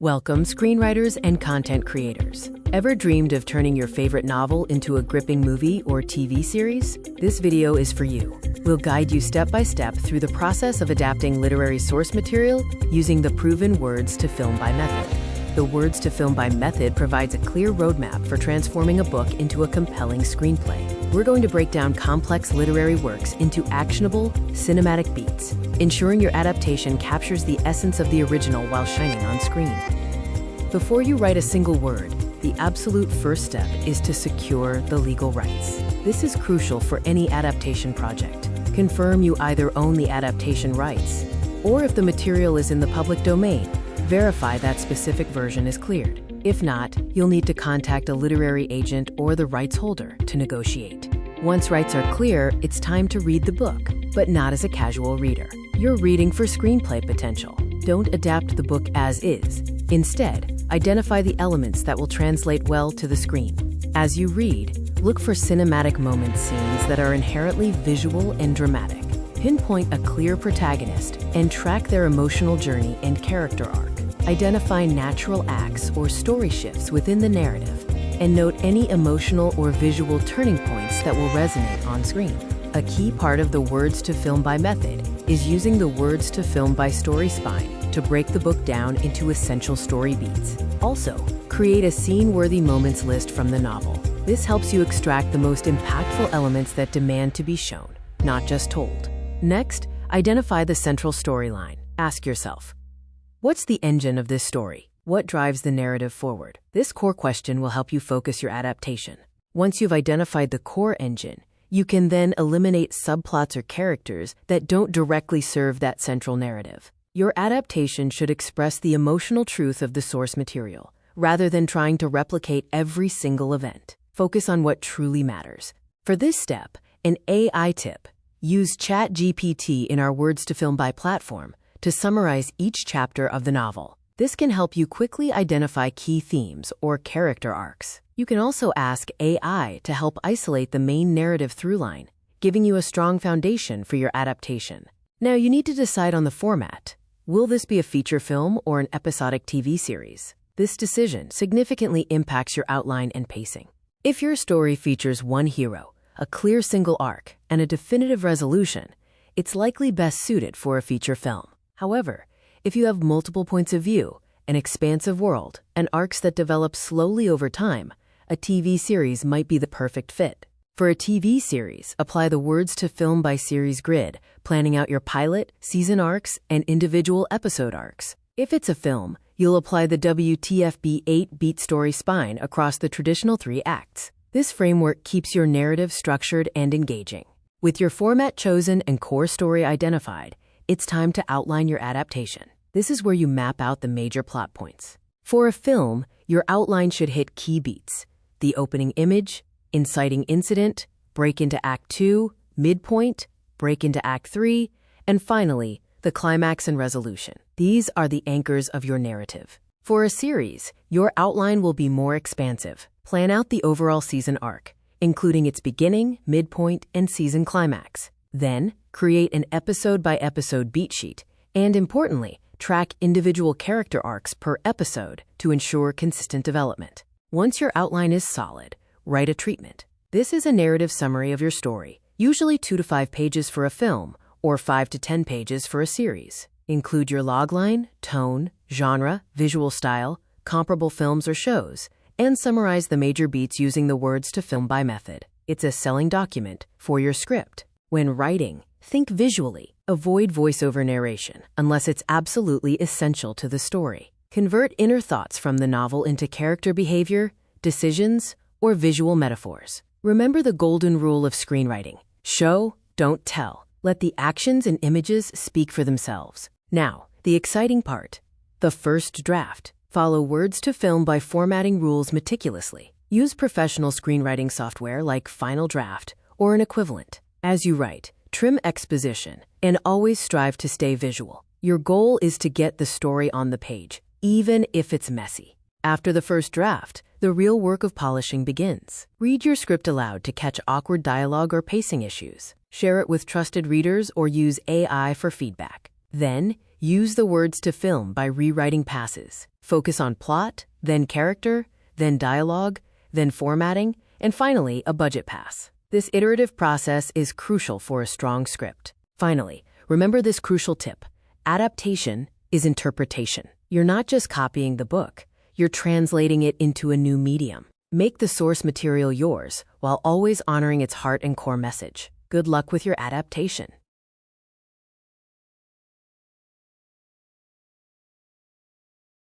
Welcome, screenwriters and content creators. Ever dreamed of turning your favorite novel into a gripping movie or TV series? This video is for you. We'll guide you step by step through the process of adapting literary source material using the proven words to film by method. The words to film by method provides a clear roadmap for transforming a book into a compelling screenplay. We're going to break down complex literary works into actionable, cinematic beats, ensuring your adaptation captures the essence of the original while shining on screen. Before you write a single word, the absolute first step is to secure the legal rights. This is crucial for any adaptation project. Confirm you either own the adaptation rights, or if the material is in the public domain, verify that specific version is cleared. If not, you'll need to contact a literary agent or the rights holder to negotiate. Once rights are clear, it's time to read the book, but not as a casual reader. You're reading for screenplay potential. Don't adapt the book as is. Instead, identify the elements that will translate well to the screen. As you read, look for cinematic moment scenes that are inherently visual and dramatic. Pinpoint a clear protagonist and track their emotional journey and character arc. Identify natural acts or story shifts within the narrative, and note any emotional or visual turning points that will resonate on screen. A key part of the words to film by method is using the words to film by story spine to break the book down into essential story beats. Also, create a scene-worthy moments list from the novel. This helps you extract the most impactful elements that demand to be shown, not just told. Next, identify the central storyline. Ask yourself, what's the engine of this story? What drives the narrative forward? This core question will help you focus your adaptation. Once you've identified the core engine, you can then eliminate subplots or characters that don't directly serve that central narrative. Your adaptation should express the emotional truth of the source material, rather than trying to replicate every single event. Focus on what truly matters. For this step, an AI tip: use ChatGPT in our Words to Film by platform to summarize each chapter of the novel. This can help you quickly identify key themes or character arcs. You can also ask AI to help isolate the main narrative throughline, giving you a strong foundation for your adaptation. Now you need to decide on the format. Will this be a feature film or an episodic TV series? This decision significantly impacts your outline and pacing. If your story features one hero, a clear single arc, and a definitive resolution, it's likely best suited for a feature film. However, if you have multiple points of view, an expansive world, and arcs that develop slowly over time, a TV series might be the perfect fit. For a TV series, apply the words to film by series grid, planning out your pilot, season arcs, and individual episode arcs. If it's a film, you'll apply the WTFB 8-beat story spine across the traditional 3 acts. This framework keeps your narrative structured and engaging. With your format chosen and core story identified, it's time to outline your adaptation. This is where you map out the major plot points. For a film, your outline should hit key beats: the opening image, inciting incident, break into Act 2, midpoint, break into Act 3, and finally, the climax and resolution. These are the anchors of your narrative. For a series, your outline will be more expansive. Plan out the overall season arc, including its beginning, midpoint, and season climax. Then, create an episode-by-episode beat sheet, and importantly, track individual character arcs per episode to ensure consistent development. Once your outline is solid, write a treatment. This is a narrative summary of your story, usually 2 to 5 pages for a film, or 5 to 10 pages for a series. Include your logline, tone, genre, visual style, comparable films or shows, and summarize the major beats using the words to film by method. It's a selling document for your script. When writing, think visually. Avoid voiceover narration unless it's absolutely essential to the story. Convert inner thoughts from the novel into character behavior, decisions, or visual metaphors. Remember the golden rule of screenwriting: show, don't tell. Let the actions and images speak for themselves. Now, the exciting part: the first draft. Follow words to film by formatting rules meticulously. Use professional screenwriting software like Final Draft or an equivalent. As you write, trim exposition and always strive to stay visual. Your goal is to get the story on the page, even if it's messy. After the first draft, the real work of polishing begins. Read your script aloud to catch awkward dialogue or pacing issues. Share it with trusted readers or use AI for feedback. Then, use the words to film by rewriting passes. Focus on plot, then character, then dialogue, then formatting, and finally, a budget pass. This iterative process is crucial for a strong script. Finally, remember this crucial tip. Adaptation is interpretation. You're not just copying the book, you're translating it into a new medium. Make the source material yours while always honoring its heart and core message. Good luck with your adaptation.